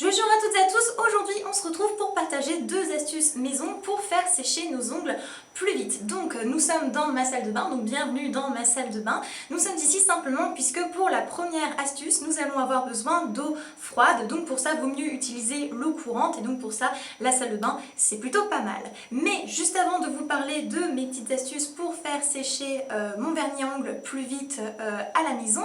Bonjour à toutes et à tous, aujourd'hui on se retrouve pour partager deux astuces maison pour faire sécher nos ongles plus vite. Donc nous sommes dans ma salle de bain, donc bienvenue dans ma salle de bain. Nous sommes ici simplement puisque pour la première astuce nous allons avoir besoin d'eau froide, donc pour ça il vaut mieux utiliser l'eau courante et donc pour ça la salle de bain c'est plutôt pas mal. Mais juste avant de vous parler de mes petites astuces pour faire sécher mon vernis à ongles plus vite à la maison,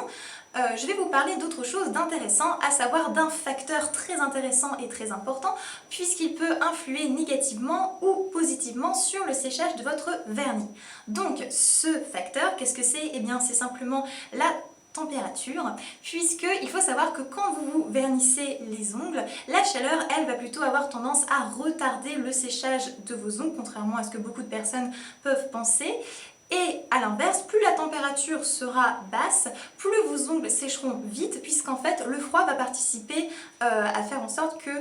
je vais vous parler d'autre chose d'intéressant, à savoir d'un facteur très intéressant et très important puisqu'il peut influer négativement ou positivement sur le séchage de votre vernis. Donc ce facteur, qu'est-ce que c'est? Eh bien c'est simplement la température, puisqu'il faut savoir que quand vous vernissez les ongles, la chaleur elle va plutôt avoir tendance à retarder le séchage de vos ongles, contrairement à ce que beaucoup de personnes peuvent penser. Et à l'inverse, plus la température sera basse, plus vos ongles sécheront vite, puisqu'en fait le froid va participer à faire en sorte que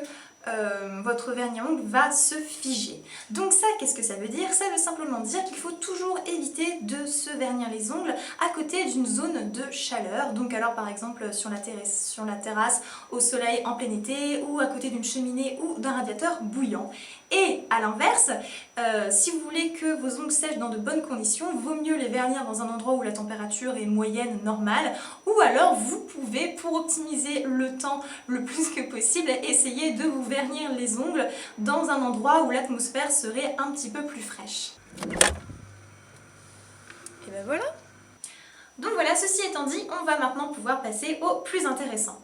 votre vernis à ongles va se figer. Donc ça, qu'est-ce que ça veut dire? Ça veut simplement dire qu'il faut toujours éviter de se vernir les ongles à côté d'une zone de chaleur. Donc alors par exemple sur la terrasse, au soleil en plein été, ou à côté d'une cheminée ou d'un radiateur bouillant. Et à l'inverse, si vous voulez que vos ongles sèchent dans de bonnes conditions, vaut mieux les vernir dans un endroit où la température est moyenne, normale, ou alors vous pouvez, pour optimiser le temps le plus que possible, essayer de vous vernir les ongles dans un endroit où l'atmosphère serait un petit peu plus fraîche. Et ben voilà. Donc voilà, ceci étant dit, on va maintenant pouvoir passer au plus intéressant.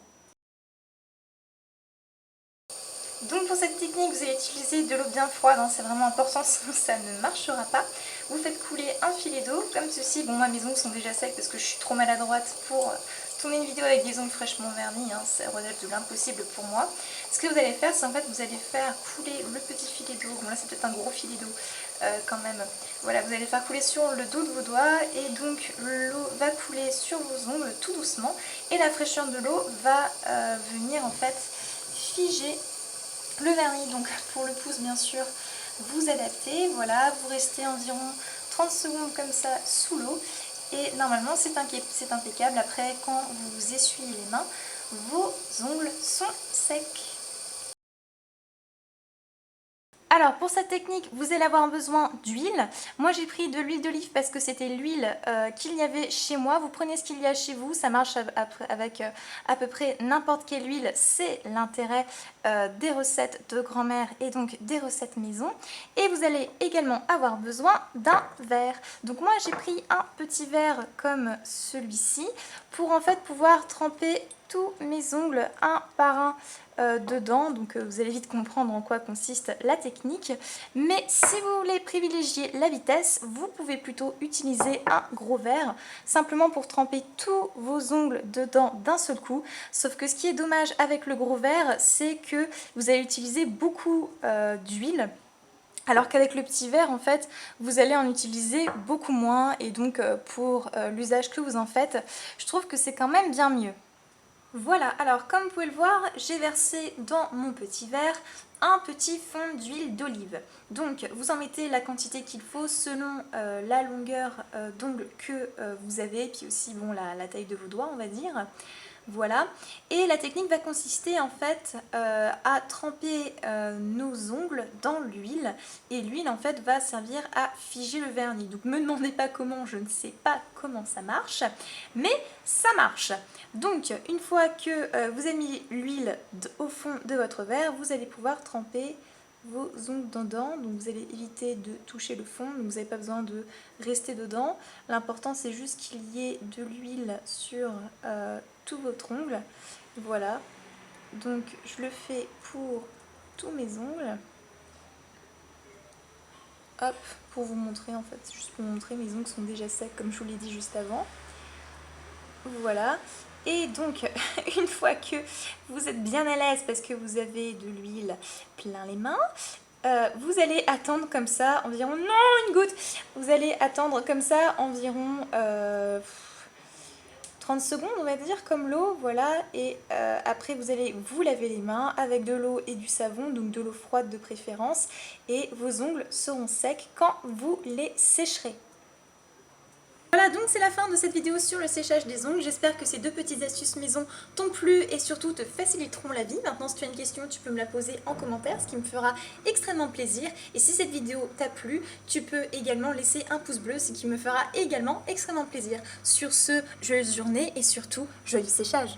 Donc pour cette technique, vous allez utiliser de l'eau bien froide, hein, c'est vraiment important, sinon ça ne marchera pas. Vous faites couler un filet d'eau, comme ceci. Bon, moi mes ongles sont déjà secs parce que je suis trop maladroite pour tourner une vidéo avec des ongles fraîchement vernis, hein, ça relève de l'impossible pour moi. Ce que vous allez faire, c'est en fait, vous allez faire couler le petit filet d'eau, bon là c'est peut-être un gros filet d'eau quand même. Voilà, vous allez faire couler sur le dos de vos doigts et donc l'eau va couler sur vos ongles tout doucement et la fraîcheur de l'eau va venir en fait figer le vernis. Donc pour le pouce bien sûr vous adaptez, voilà, vous restez environ 30 secondes comme ça sous l'eau et normalement c'est impeccable. Après quand vous essuyez les mains, vos ongles sont secs. Alors pour cette technique, vous allez avoir besoin d'huile. Moi j'ai pris de l'huile d'olive parce que c'était l'huile qu'il y avait chez moi. Vous prenez ce qu'il y a chez vous, ça marche avec à peu près n'importe quelle huile. C'est l'intérêt des recettes de grand-mère et donc des recettes maison. Et vous allez également avoir besoin d'un verre. Donc moi j'ai pris un petit verre comme celui-ci pour en fait pouvoir tremper tous mes ongles un par un dedans, donc vous allez vite comprendre en quoi consiste la technique. Mais si vous voulez privilégier la vitesse, vous pouvez plutôt utiliser un gros verre, simplement pour tremper tous vos ongles dedans d'un seul coup. Sauf que ce qui est dommage avec le gros verre, c'est que vous allez utiliser beaucoup d'huile. Alors qu'avec le petit verre, en fait, vous allez en utiliser beaucoup moins. Et donc, pour l'usage que vous en faites, je trouve que c'est quand même bien mieux. Voilà, alors comme vous pouvez le voir, j'ai versé dans mon petit verre un petit fond d'huile d'olive. Donc vous en mettez la quantité qu'il faut selon la longueur d'ongle que vous avez, puis aussi bon, la taille de vos doigts on va dire. Voilà, et la technique va consister en fait à tremper nos ongles dans l'huile et l'huile en fait va servir à figer le vernis. Donc me demandez pas comment, je ne sais pas comment ça marche, mais ça marche. Donc une fois que vous avez mis l'huile au fond de votre verre, vous allez pouvoir tremper vos ongles dedans, donc vous allez éviter de toucher le fond, donc vous n'avez pas besoin de rester dedans. L'important c'est juste qu'il y ait de l'huile sur tout votre ongle. Voilà, donc je le fais pour tous mes ongles. Hop, pour vous montrer en fait, juste pour vous montrer, mes ongles sont déjà secs comme je vous l'ai dit juste avant. Voilà, et donc une fois que vous êtes bien à l'aise parce que vous avez de l'huile plein les mains, vous allez attendre comme ça environ, non une goutte, vous allez attendre comme ça environ 30 secondes on va dire comme l'eau, voilà, et après vous allez vous laver les mains avec de l'eau et du savon, donc de l'eau froide de préférence, et vos ongles seront secs quand vous les sécherez. Voilà, donc c'est la fin de cette vidéo sur le séchage des ongles. J'espère que ces 2 petites astuces maison t'ont plu et surtout te faciliteront la vie. Maintenant, si tu as une question, tu peux me la poser en commentaire, ce qui me fera extrêmement plaisir. Et si cette vidéo t'a plu, tu peux également laisser un pouce bleu, ce qui me fera également extrêmement plaisir. Sur ce, joyeuse journée et surtout, joyeux séchage.